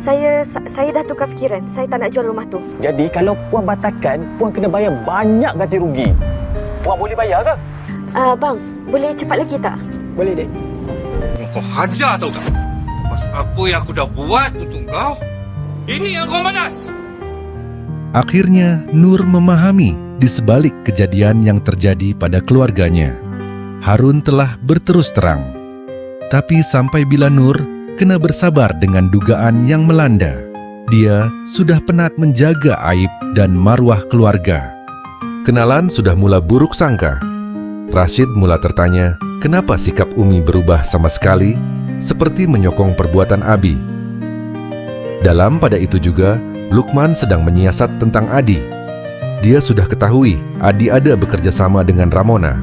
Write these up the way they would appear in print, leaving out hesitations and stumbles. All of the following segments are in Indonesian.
Saya dah tukar fikiran. Saya tak nak jual rumah tu. Jadi kalau puan batalkan, puan kena bayar banyak ganti rugi. Puan boleh bayar ke? Bang, boleh cepat lagi tak? Boleh, Dek. Kau hajar tahu tak? Pas apa yang aku dah buat untuk kau, ini yang kau manas. Akhirnya Nur memahami di sebalik kejadian yang terjadi pada keluarganya. Harun telah berterus terang. Tapi sampai bila Nur kena bersabar dengan dugaan yang melanda, dia sudah penat menjaga aib dan marwah keluarga. Kenalan sudah mula buruk sangka. Rashid mula tertanya kenapa sikap Umi berubah sama sekali, seperti menyokong perbuatan Abi. Dalam pada itu juga, Lukman sedang menyiasat tentang Adi. Dia sudah ketahui Adi ada bekerja sama dengan Ramona.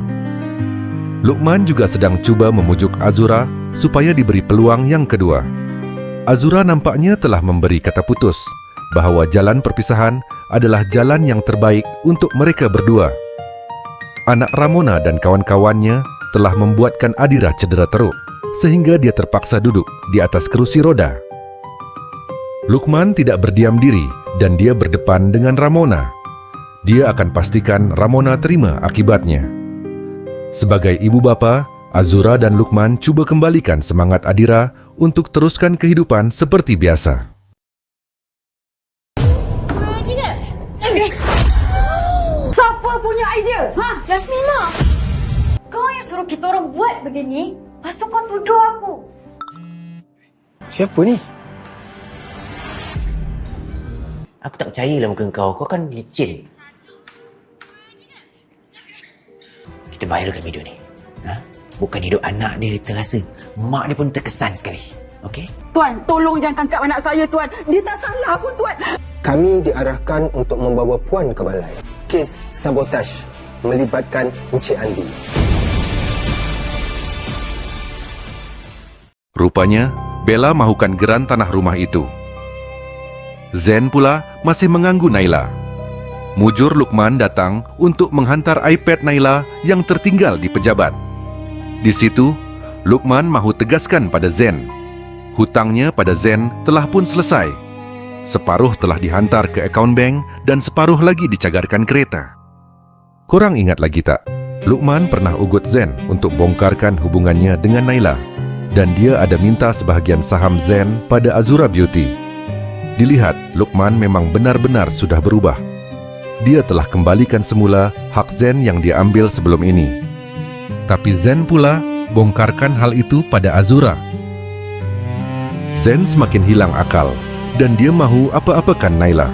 Lukman juga sedang cuba memujuk Azura supaya diberi peluang yang kedua. Azura nampaknya telah memberi kata putus bahawa jalan perpisahan adalah jalan yang terbaik untuk mereka berdua. Anak Ramona dan kawan-kawannya telah membuatkan Adira cedera teruk, sehingga dia terpaksa duduk di atas kerusi roda. Lukman tidak berdiam diri dan dia berdepan dengan Ramona. Dia akan pastikan Ramona terima akibatnya. Sebagai ibu bapa, Azura dan Lukman cuba kembalikan semangat Adira untuk teruskan kehidupan seperti biasa. Siapa punya idea? Yasmina! Kau yang suruh kita orang buat begini, lepas tu kau tuduh aku. Siapa ni? Aku tak percayalah muka kau. Kau kan licin. Kita viralkan video ni. Bukan hidup anak dia terasa. Mak dia pun terkesan sekali. Okey? Tuan, tolong jangan tangkap anak saya, Tuan. Dia tak salah pun, Tuan. Kami diarahkan untuk membawa puan ke balai. Kes sabotaj melibatkan Encik Andi. Rupanya, Bella mahukan geran tanah rumah itu. Zen pula masih mengganggu Naila. Mujur Lukman datang untuk menghantar iPad Naila yang tertinggal di pejabat. Di situ, Lukman mahu tegaskan pada Zen. Hutangnya pada Zen telah pun selesai. Separuh telah dihantar ke akaun bank dan separuh lagi dicagarkan kereta. Korang ingat lagi tak? Lukman pernah ugut Zen untuk bongkarkan hubungannya dengan Naila. Dan dia ada minta sebahagian saham Zen pada Azura Beauty. Dilihat, Lukman memang benar-benar sudah berubah. Dia telah kembalikan semula hak Zen yang dia ambil sebelum ini. Tapi Zen pula bongkarkan hal itu pada Azura. Zen semakin hilang akal dan dia mahu apa-apakan Naila.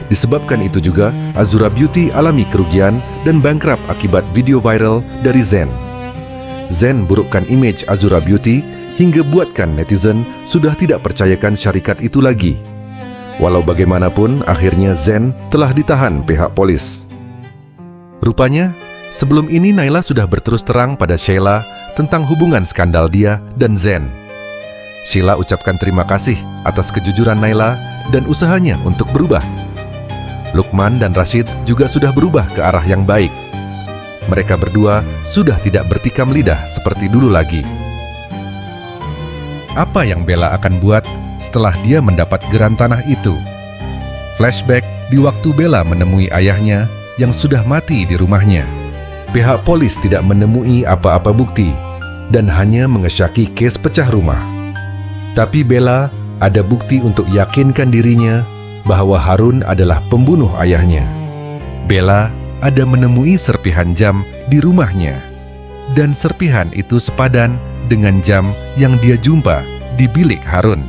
Disebabkan itu juga, Azura Beauty alami kerugian dan bankrupt akibat video viral dari Zen. Zen burukkan imej Azura Beauty hingga buatkan netizen sudah tidak percayakan syarikat itu lagi. Walau bagaimanapun, akhirnya Zen telah ditahan pihak polis. Rupanya, sebelum ini Naila sudah berterus terang pada Sheila tentang hubungan skandal dia dan Zen. Sheila ucapkan terima kasih atas kejujuran Naila dan usahanya untuk berubah. Lukman dan Rashid juga sudah berubah ke arah yang baik. Mereka berdua sudah tidak bertikam lidah seperti dulu lagi. Apa yang Bella akan buat setelah dia mendapat geran tanah itu? Flashback di waktu Bella menemui ayahnya yang sudah mati di rumahnya. Pihak polis tidak menemui apa-apa bukti dan hanya mengesyaki kes pecah rumah. Tapi Bella ada bukti untuk yakinkan dirinya bahawa Harun adalah pembunuh ayahnya. Bella ada menemui serpihan jam di rumahnya. Dan serpihan itu sepadan dengan jam yang dia jumpa di bilik Harun.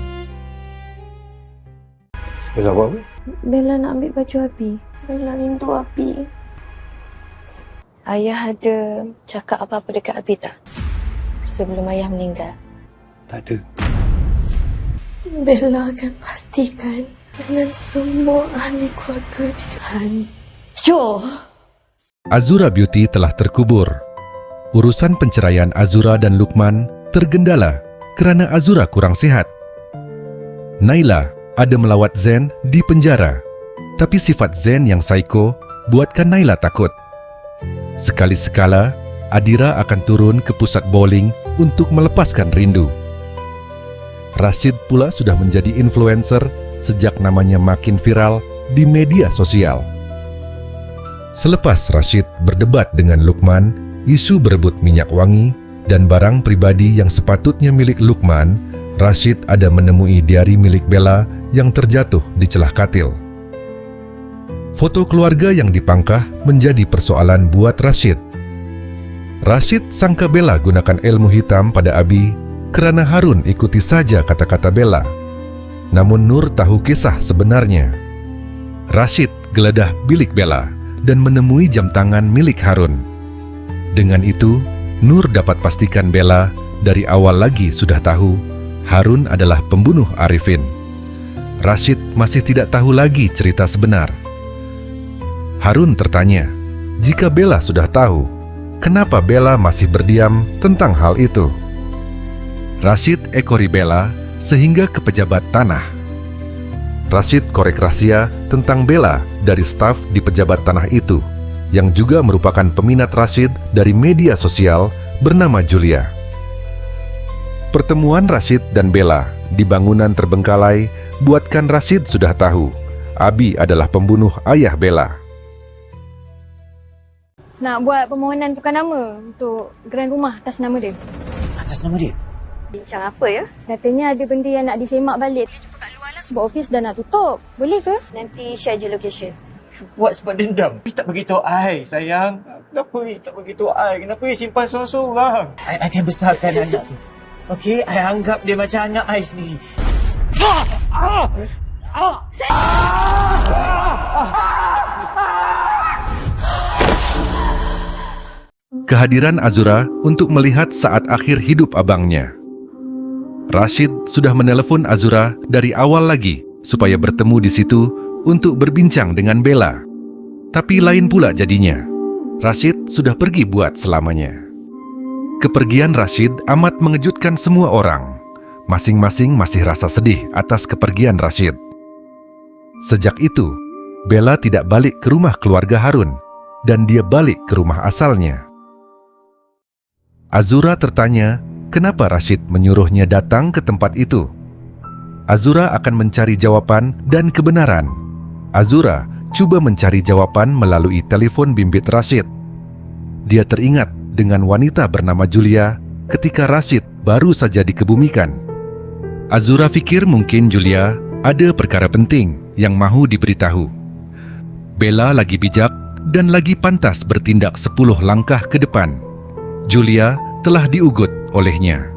Bella buat apa? Bella nak ambil baju Abi. Bella rindu Abi. Ayah ada cakap apa-apa dekat Abi tak? Sebelum ayah meninggal. Tak ada. Bella akan pastikan dengan semua ahli keluarga dia hancur. Azura Beauty telah terkubur. Urusan penceraian Azura dan Lukman tergendala kerana Azura kurang sihat. Naila ada melawat Zen di penjara, tapi sifat Zen yang psycho buatkan Naila takut. Sekali-sekala, Adira akan turun ke pusat bowling untuk melepaskan rindu. Rashid pula sudah menjadi influencer sejak namanya makin viral di media sosial. Selepas Rashid berdebat dengan Lukman, isu berebut minyak wangi dan barang pribadi yang sepatutnya milik Lukman, Rashid ada menemui diari milik Bella yang terjatuh di celah katil. Foto keluarga yang dipangkah menjadi persoalan buat Rashid. Rashid sangka Bella gunakan ilmu hitam pada Abi kerana Harun ikuti saja kata-kata Bella. Namun Nur tahu kisah sebenarnya. Rashid geledah bilik Bella dan menemui jam tangan milik Harun. Dengan itu, Nur dapat pastikan Bella dari awal lagi sudah tahu Harun adalah pembunuh Arifin. Rashid masih tidak tahu lagi cerita sebenar. Harun tertanya, jika Bella sudah tahu, kenapa Bella masih berdiam tentang hal itu? Rashid ekori Bella sehingga ke pejabat tanah. Rashid korek rahasia tentang Bella dari staf di pejabat tanah itu, yang juga merupakan peminat Rashid dari media sosial bernama Julia. Pertemuan Rashid dan Bella di bangunan terbengkalai buatkan Rashid sudah tahu Abi adalah pembunuh ayah Bella. Nak buat permohonan tukar nama untuk geran rumah atas nama dia. Atas nama dia? Bincang apa ya? Katanya ada benda yang nak disemak balik. Dia jumpa kat luar lah sebab office dah nak tutup. Boleh ke? Nanti share je location. Buat sebab dendam. Tak beritahu I, sayang. Kenapa tak beritahu I? Kenapa simpan seorang-seorang? I akan besarkan anak tu. Okey, I anggap dia macam anak I sendiri. Kehadiran Azura untuk melihat saat akhir hidup abangnya. Rashid sudah menelepon Azura dari awal lagi supaya bertemu di situ untuk berbincang dengan Bella. Tapi lain pula jadinya. Rashid sudah pergi buat selamanya. Kepergian Rashid amat mengejutkan semua orang. Masing-masing masih rasa sedih atas kepergian Rashid. Sejak itu, Bella tidak balik ke rumah keluarga Harun dan dia balik ke rumah asalnya. Azura tertanya kenapa Rashid menyuruhnya datang ke tempat itu. Azura akan mencari jawaban dan kebenaran. Azura cuba mencari jawaban melalui telepon bimbit Rashid. Dia teringat dengan wanita bernama Julia ketika Rashid baru saja dikebumikan. Azura fikir mungkin Julia ada perkara penting yang mahu diberitahu. Bella lagi bijak dan lagi pantas bertindak 10 langkah ke depan. Julia telah diugut olehnya.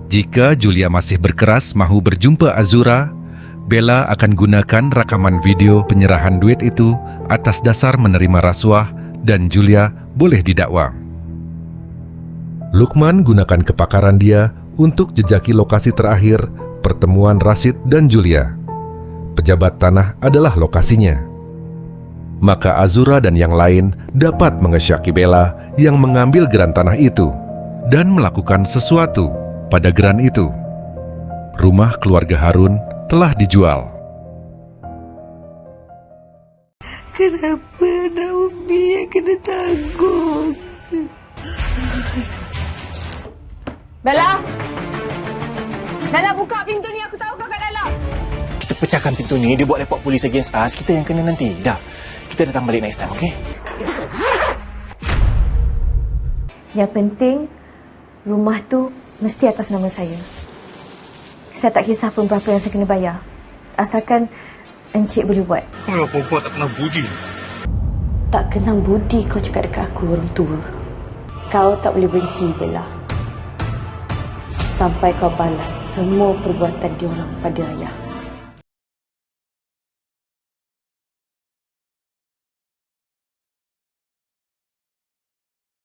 Jika Julia masih berkeras mahu berjumpa Azura, Bella akan gunakan rakaman video penyerahan duit itu atas dasar menerima rasuah dan Julia boleh didakwa. Lukman gunakan kepakaran dia untuk jejaki lokasi terakhir pertemuan Rashid dan Julia. Pejabat tanah adalah lokasinya. Maka Azura dan yang lain dapat mengesyaki Bella yang mengambil geran tanah itu dan melakukan sesuatu pada geran itu. Rumah keluarga Harun telah dijual. Kenapa Naomi yang kena tanggung? Bella! Bella, buka pintu ni. Aku tahu kau kat dalam. Kita pecahkan pintu ni, dia buat report polis against us, kita yang kena nanti. Dah, kita datang balik next time, okey? Yang penting, rumah tu mesti atas nama saya. Saya tak kisah pun berapa yang saya kena bayar. Asalkan Encik boleh buat. Kalau perempuan tak kenal budi. Tak kenal budi kau cakap dekat aku, orang tua. Kau tak boleh berhenti, Bella. Sampai kau balas semua perbuatan diorang pada ayah.